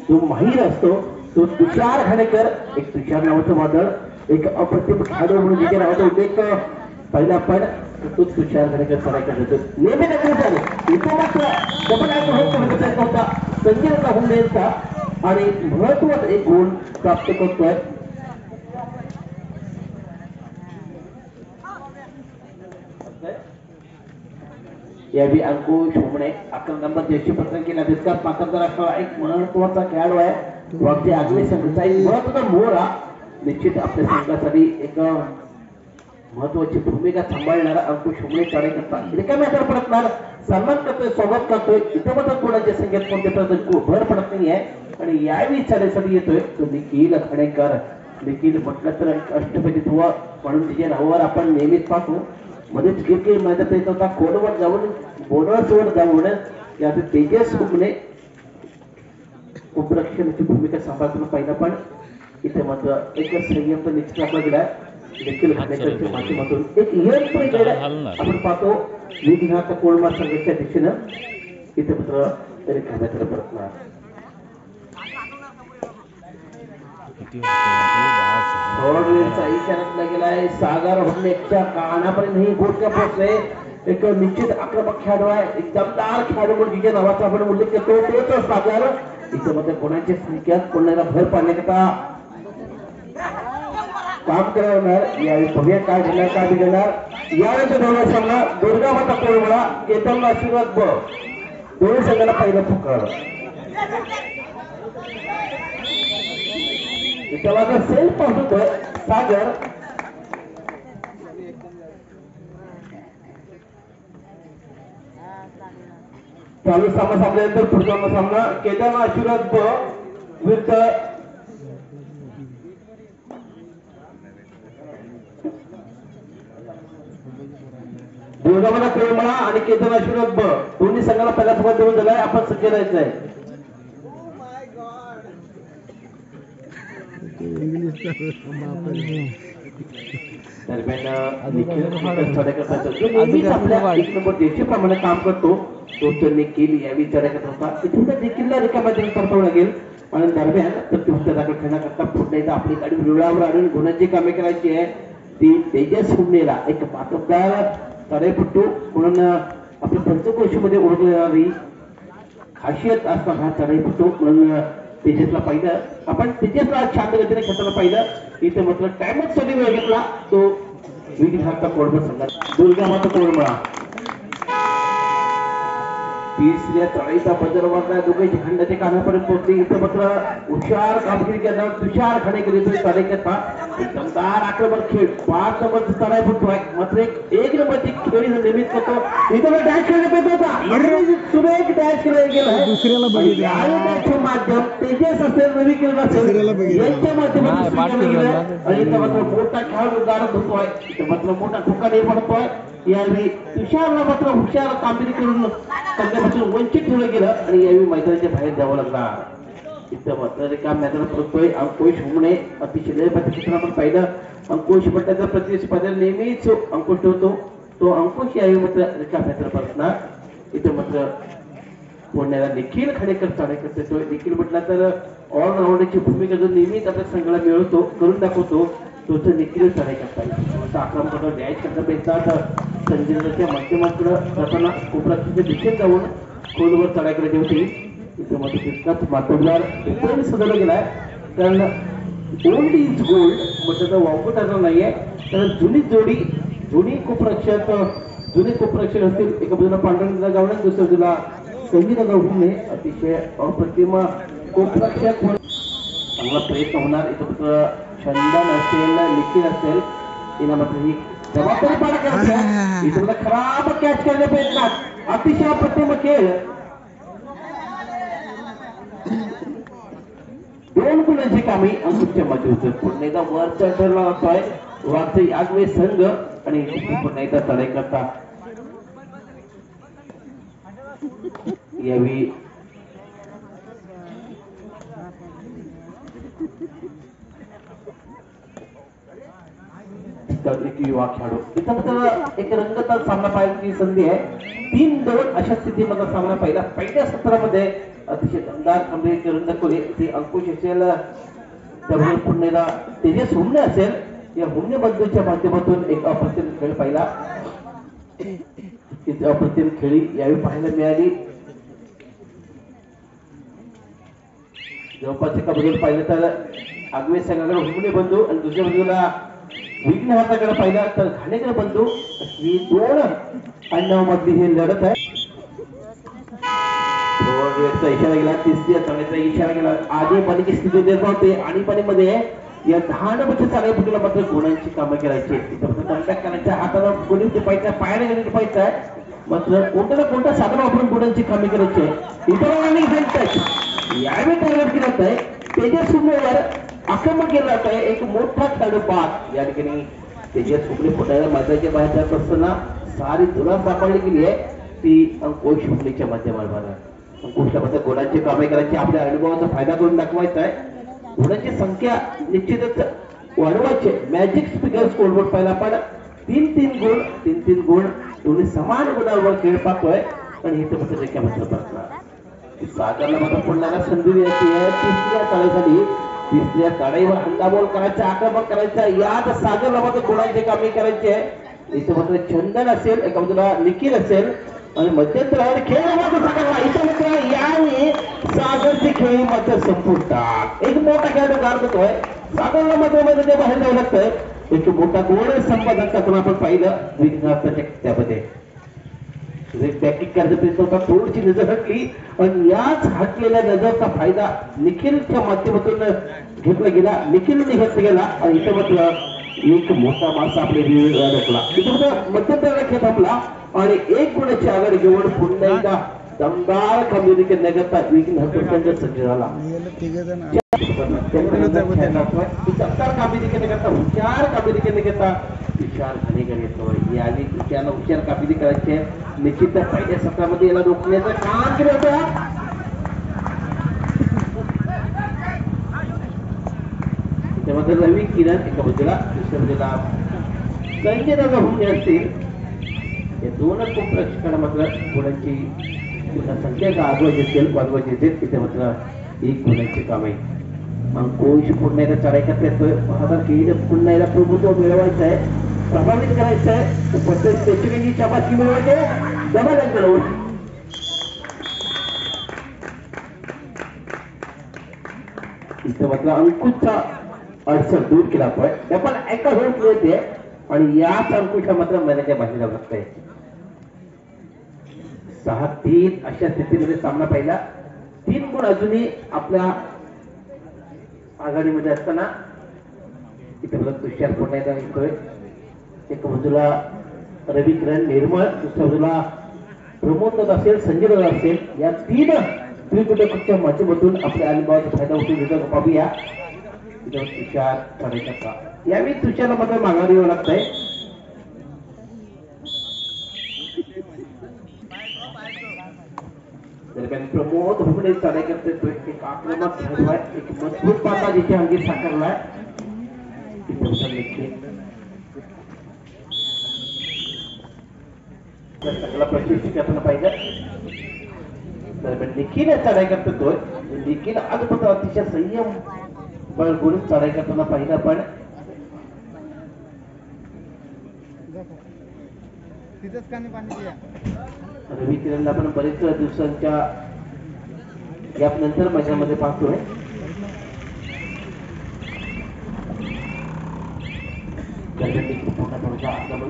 जो माहीर असतो तो तुषार खानेकर, एक तुषार नावाचं वादळ, एक अप्रतिम खेळाडू म्हणून जिथे नावाचा उल्लेख पहिला पण तो तुषार खानेकर सरायचा होतो. नेहमी नक्कीच झाले इथे मात्र जबरदस्त होता संजय हुंडेचा आणि महत्वाचा एक गोल प्राप्त करतोय. यावेळी अंकुश हुमणे 11 नंबर जयशी पत्र केला. तितकाच पात्रता राष्ट्राला एक महत्वाचा खेळाडू आहे. वागचे आगले संघाचा एक महत्वाचा मोहरा निश्चित आपल्या संघासाठी एक महत्वाची भूमिका सांभाळणारा अंकुश हुमणे कार्यकर्ता रिकाम्या हातावर पडणार सन्मान करतोय, स्वागत करतोय. इथे मात्र कोणाच्या संख्येत कोणत्या प्रकारची भर पडत नाही आहे आणि यावेळी चालेसाठी येतोय तो निखिल खाणेकर. निखिल म्हटलं तर अष्टपैलुत्व म्हणून तिच्या नावावर आपण नेहमीच पाहतो. मध्येच क्रिकेट मैदानात येत होता कोडवर जाऊन बोनसवर जाऊन यात तेजस हुमणे उपरक्षणाची भूमिका सांभाळताना पाहिलं. पण इथे मात्र एक संयम निश्चित आपला गेला निखिल खाणेकरच्या माध्यमातून एक यंत्र गेलं आपण पाहतो. विघ्नाथ कोळमा संघाच्या दिशेनं इथे मात्र तरी खाण्याकडे परतणार इशारा गेलाय. सागर हुमणेच्या कानापर्यंत गोष्ट पोहोचले. एक निश्चित आक्रमक खेळाडू आहे, एक दमदार खेळाडू म्हणून जिच्या नावाचा आपण उल्लेख करतो तोच सागर. इथं मध्ये कोणाच्या संख्यात कोणाला भर पाडण्याकरता काम करणार. यावेळी भव्य काय घेणार काय बिघडणार यावेळेचा दोन सामना दुर्गा माता कोळवळा केतन आशीर्वाद दोन्ही संघाला पहिला फुकार त्याला सेल पाहतोय सागर. चालू सामना संपल्यानंतर पुढचा सामना केदार आशीर्वाद विरुद्ध दुर्गामाता कोळमळा आणि केदार आशीर्वाद दोन्ही संघाला पहिला फुकार देऊन दिलाय. आपण सज्ज राहायचंय. प्रमाणे काम करतो तो निखिल यावेळी चढ्याकरता होता. इथे देखील रिकाम्या परतावं लागेल आणि दरम्यान प्रत्युत्तराकडे खेळण्याकरता पुढे एकदा आपली गाडी रुळावर आणून गुणांची कामे करायची आहे. ती तेजस हुमणेला एक पात्रदार तडेपट्टू म्हणून आपल्या पंचकोशीमध्ये ओळखली जाणारी खासियत असणार हा तडेपट्टू म्हणून तेजसला पाहिलं आपण. तेजसला छान गतीने खेळताना पाहिलं. इथे मात्र टाइमच साठी वेळ घेतला तो विघ्नाचा कोळमा संघात दुर्गा माता कोळमळा. तिसऱ्या चढाईचा बजर वाजला. दोघांची खंडाचे कानापर्यंत पोहोचली. इथे मात्र हुशार कामगिरी करणार तुषार खाणेकर येतोय कार्यकर्ता. दमदार आक्रमक खेळ 5 नंबरचा चढाई फुटतोय मात्र एक नंबरची खेळी निर्मित करतो. इथे डॅश खेळण्यात होता सुरेख डॅश केला गेला माध्यम तेजस असेल रवी किरण असेल यांच्या माध्यमातून आणि इथे मात्र मोठा खेळाडू गाडत होतोय. इथे मात्र मोठा ठोका निर्माण होतोय. यावेळी तुषारला मात्र हुशार कामगिरी करून संघापासून वंचित ठेवलं गेलं आणि यावेळी मैदानाच्या बाहेर जावं लागला. इथं मात्र रिकाम मैदानात परतोय अंकुश हुमणे. अतिशय लय चित्र आपण पाहिलं. अंकुश पट्ट्याचा प्रतिस्पर्धा नेहमीच अंकुश ठेवतो तो अंकुश यावेळी मात्र रिकाम मैदानात परतणार. इथं मात्र पुण्याला निखिल खाणेकर चाणेकर देतोय. निखिल म्हटला तर ऑलराऊंडरची भूमिका जो नेहमीच आपल्या संघाला मिळवतो करून दाखवतो तो निखिल चाणेकर पाहिजे. आक्रमक द्यायच करता पेतात संजयच्या माध्यमातून जाताना उपराष्ट्राच्या दिशेत जाऊन खोलवर चढाईकडे ठेवते. इथे मात्र तितकाच मातब्दार सजवला गेलाय कारण ओल्ड इज गोल्ड म्हटलं वावगं ठरणार नाहीये. कारण जुनी जोडी जुनी कोपरक्षक असतील. एका बाजूला पांढरा गावडे दुसऱ्या बाजूला संगीता गावडे अतिशय अप्रतिम कोपरक्षक चांगला प्रयत्न होणार. इथं मात्र चंदन असेल निखिल असेल तिला मात्र ही जबाबदारी पार करायची. इथं खराब कॅच करण्या प्रयत्नात अतिशय अप्रतिम खेळ. 2 गुणांची कामे अंकुशच्या माध्यमातून पुन्हा एकदा वरचा ठरला जातोय वागचे आगवे संघ आणि पुन्हा एकदा चढाई करता यावेळी एक युवा खेळाडू इथं फक्त एक रंगतदार सामना पाहायची संधी आहे 3-2 अशा स्थितीमध्ये सामना पाहिला पहिल्या सत्रामध्ये अतिशय दमदार खंबीर किरण दाखवली ते अंकुश असेल त्यामुळे पुण्याला तेजस हुमणे असेल या हुमणे बंधूच्या माध्यमातून एक अप्रतिम खेळ पाहिला अप्रतिम खेळी यावेळी पाहायला मिळाली जवळपास एका बाजूला पाहिलं तर आगवे संघाकडे हुमणे बंधू आणि दुसऱ्या बाजूला विघ्न हाताकडे पाहिला तर घाणेकर बंधू ही 2 अण्णामधली ही लढत आहे इशारा गेला तिसऱ्या चाळीचा इशारा गेला आधी पाणीची स्थिती निर्माण होते आणि पाणीमध्ये या 10 नंबरच्या चाळीपुटीला मात्र गुणांची कामं करायची कंटॅक्ट करायच्या हाताला गुणी टिपायचा पायाने गुणी टिपायचा मात्र कोणत्या ना कोणत्या साधन वापरून गुणांची कामे करायची यावेळी टार्गेट केलं जात आहे तेजस हुमणेवर आक्रमण केलं जात आहे एक मोठा खेळाडू बाद या ठिकाणी तेजस हुमणे फुटायला मैदानाच्या बाहेर जात असताना सारी धुरा सापडली गेली आहे ती अंकुश हुमणेच्या माध्यमातून अंकुशला मात्र गुणांची कामे करायची आपल्या अनुभवाचा फायदा करून दाखवायचा आहे गुणांची संख्या निश्चितच वाढवायची मॅजिक स्पीकर स्कोरबोर्ड पाहिला पण 3-3 गुण 3-3 गुण दोन्ही समान गुणांवर खेळ पाहतोय आणि इथे मात्र रेखा मात्र बसला सागरला मात्र पुण्याला संधी द्यायची आहे तिसऱ्या चाळीसाठी तिसऱ्या चाळीवर हंडाबोल करायचा आक्रमण करायचा यात सागरला मात्र गुणांची कामे करायची आहे इथे मात्र चंदन असेल एका बाजूला निखिल असेल आणि मध्यंतरावर खेळ मात्र सागरला इथे मात्र यावेळी सागरचे खेळ मात्र संपुष्टात एक मोठा खेळाडू गारतोय सागरला मात्र मैदानाच्या बाहेर जावं लागतंय एक मोठा गोड संपादन टाकून आपण पाहिलं विघ्नाच्या त्यामध्ये बॅकिंग करायचा प्रयत्न होता थोडीशी नजर हटली आणि याच हटलेल्या नजरचा फायदा निखिलच्या माध्यमातून घेतला गेला निखिलने घेतला गेला आणि इथं मात्र एक मोठा मासा आपल्या अडकला इथं मध्यंतराला खेळ थांबला आणि 1 गुणाची आघाडी घेऊन पुन्हा एकदा दमदार कामगिरी करण्याकरता विघ्न सज्ज झाला दमदार कामगिरी करण्याकरता हुशार कामगिरी करण्याकरता विशाल घाणेकर येतोय याने त्याला हुशार कामगिरी करायची निश्चित पहिल्या सत्रामध्ये याला रोखण्याचं काम केलं होतं त्यामध्ये रवी किरण एका बाजूला दुसऱ्या बाजूला संजय दादा हुमणे असतील या 2च प्रशिक्षण मात्र गुणांची संख्या वाजवायची असेल तिथे मात्र 1 गुणांची काम आहे अंकुश पुन्हा एकदा चढाई करता येतोय पुन्हा एकदा प्रभुत्व मिळवायचं आहे प्रभावित करायचं आहे प्रत्येक प्रेक्षकांची शाबासकी मिळवायची जबरदस्त इथं मात्र अंकुशचा अडचण दूर केला पण एका होत मिळते आणि याच अंकुशा मात्र मैदानाच्या बाहेर जावं लागतंय 6-3 अशा स्थितीमध्ये सामना पाहिला 3 गुण अजूनही आपल्या आघाडीमध्ये असताना इथे बघा तुषार पुन्हा एकदा येतोय एका बाजूला रवी किरण निर्मळ दुसऱ्या बाजूला प्रमोद दादा असेल संजय दादा असेल या 3 त्रिकुटच्या माध्यमातून आपल्या अनुभवाचा फायदा उठून घेतो पाहूया तुषार चढायचा यावेळी तुषारला मात्र माघारी यावं लागतंय दरम्यान प्रमोद हुमणे चढाई करतोय एक आक्रमक खेळाडू आहे एक मजबूत पाता जिथे अंगी साकारलाय सगळा प्रशिक्षक आपण पाहिजे दरम्यान निखिल चढाई करतोय निखिल आजपर्यंत अतिशय संयम गुण चढाई करताना पाहिलं पण रवी किरणला आपण बरेच दिवसांच्या गॅप नंतर मैदानामध्ये पाहतोय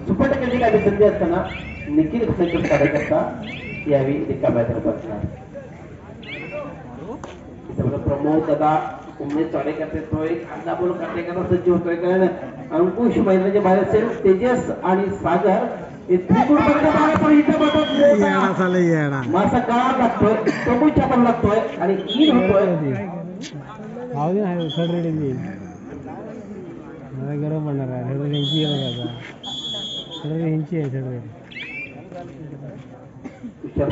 सुपर टक्के संधी असताना निखिल चढाई करता यावेळी रिकाम्या बसणार प्रमोद दादा हुमणे चढाई करतोय खांदा बोल करण्याकरता सज्ज होतोय कारण अंकुश मैदानाच्या बाहेर असेल तेजस आणि सागर मासा काळा लागतोय प्रभूच्या पण लागतोय आणि ईद होतोय गरम पडणार आहे विचार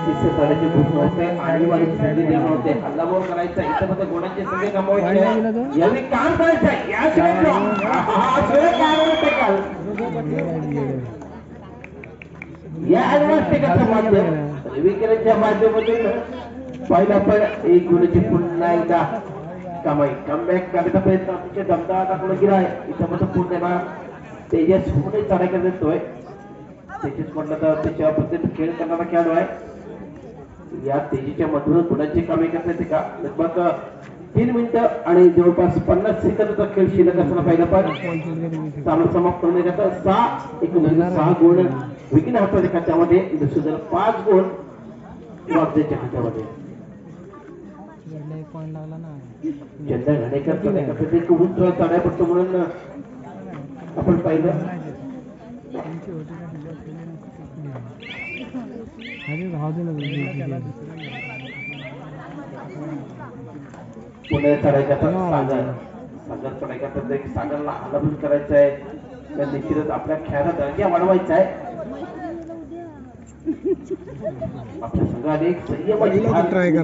तिसऱ्या तळ्याची भूक नव्हते आणीबाणी संधी देणं होते हल्लाबोल करायचा इथं फक्त गोडाचे संधी कमवायचे यावेळी काम करायचं याशिवाय या ऍडव्हान्स माध्यम विक्रेच्या माध्यमातून पहिला पण एक गुणाची पुन्हा एकदा कमाई कमबॅक करण्याचा प्रयत्न अतिशय दमदार दाखवला गेला आहे इथं मग पूर्ण तेजस होणे चढाई करत येतोय तेजस म्हटलं तर त्याच्या पद्धतीने खेळ करणारा खेळाडू आहे या तेजीच्या मधून गुणाची कमाई करता येते का लगभग 3 मिनिटं आणि जवळपास 50 सेकंदाचा खेळ शिल्लक असताना पहिला पण चालू समाप्त करण्याकरता 6 गुण विकीन हाताच्या खात्यामध्ये दुसरं 5 गुण वागदेच्या खात्यामध्ये चंदा घाणेकर उंच चढाई पडतो म्हणून आपण पाहिलं पुणे चढाई करतात सागर चढाई करतात सागरला हलवून करायचं आहे त्या निश्चितच आपल्या खेळाचा दर्जा वाढवायचा आहे आपल्या संघाने एक संयमाची सागरच्या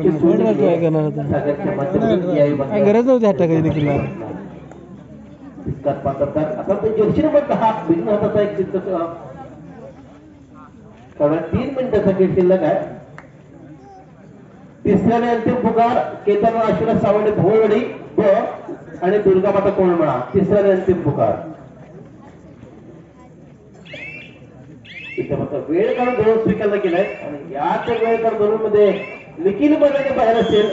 माध्यमातून गरज नव्हती हट्टा देखील आता ते जर्सीने पण हा भिन्न हाताचा एक चित्र कारण 3 मिनिटाचा खेळ शिल्लक आहे तिसऱ्याने अंतिम पुकार केतन आशिरा सावंत भोवडी ब आणि दुर्गामाता कोळमळा तिसऱ्याने अंतिम पुकार इथं मात्र वेळ काढून धोरण स्वीकारला गेलाय आणि याच वेळ काढून धोरण मध्ये निखिल बघायला बाहेर असेल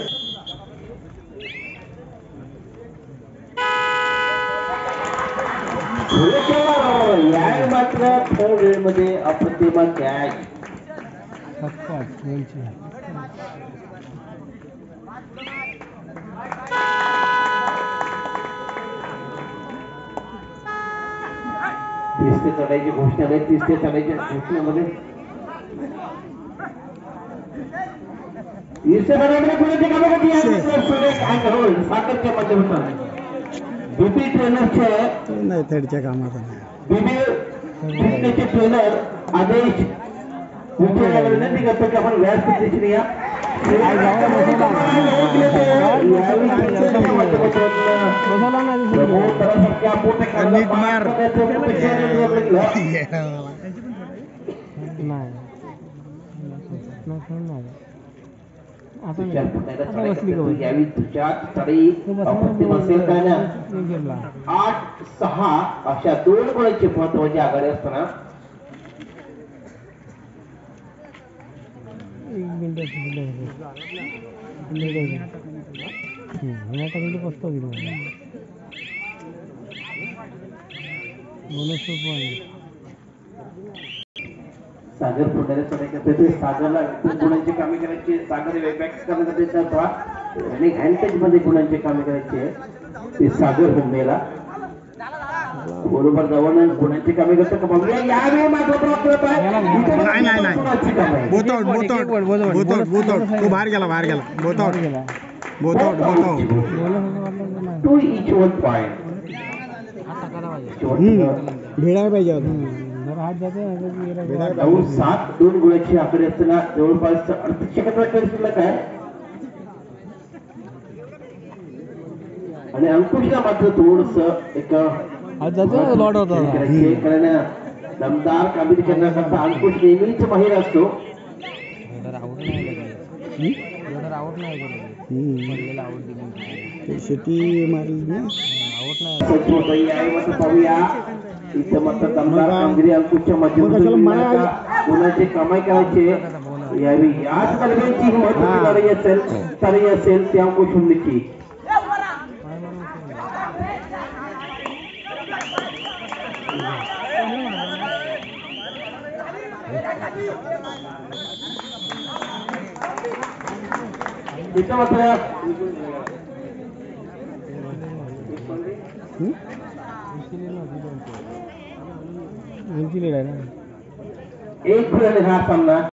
या मात्र थर्ड वेळ मध्ये अप्रतिमा कॅच तिसरे चढाईची घोषणा आहे तिसरे चढाईच्या घोषणेमध्ये साखरच्या माध्यमातून बीबी ट्रेनरचे नाही थर्डच्या कामाचा बीबी ट्रेनर आदेश विनंती करतो की आपण व्यासपीठाची या यावी तुझ्या चढाई अप्रतिम असेल काय ना 8-6 अशा 2 गुणांची महत्वाची आघाडी असताना सागर पुण्याला चढाई सागरला गुणांची कामे करायची सागर बॅक्स करण्यासाठी आणि हँडटच मध्ये गुणांची कामे करायची ते सागर हुंडेला बरोबर जवळ गुणांची कामे करतो का बघूया यावेळी मात्र तो बाहेर गेला टू इच 1 पॉइंट भिडायला पाहिजे 7 2 गुणाची आकडे असताना जवळपास 38 सेकंदाचा शिल्लक आहे आणि अंकुशला मात्र थोडस एक लॉट होता कारण दमदार कामगिरी करण्याकरता अंकुश नेहमीच माहीर असतो शेती मारली पाहूया इथं मात्र दमदार कामगिरी अंकुशच्या माध्यमातून गुणाची कमाई करायची यावेळी याच कलमेची महत्वाची लढाई असेल ते अंकुश हुंडेची इथं मात्र एक गुणाने हा सामना